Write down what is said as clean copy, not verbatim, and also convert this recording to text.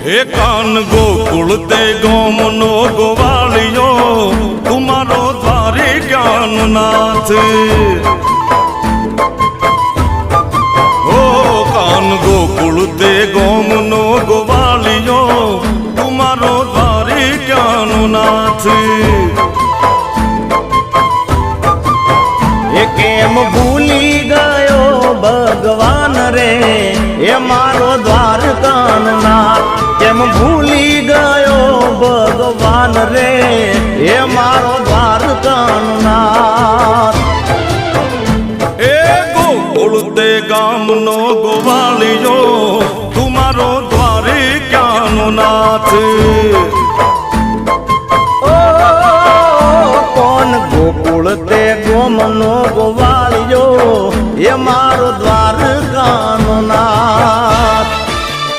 હે કાન ગોકુળ તે ગોમનો ગોવાળિયો તુમારો દ્વારે જ્ઞાનનાથ ઓ કાન ગોકુળ તે ગોમનો ગોવાળિયો તુમારો દ્વારે જ્ઞાનનાથ એ કેમ ભૂલી ગયો ભગવાન રે એ મારો દ્વારકાનાથ કેમ ભૂલી ગયો ભગવાન રે એ મારો દ્વારકાનાથ એ ગોકુળ તે ગામનો ગોવાળિયો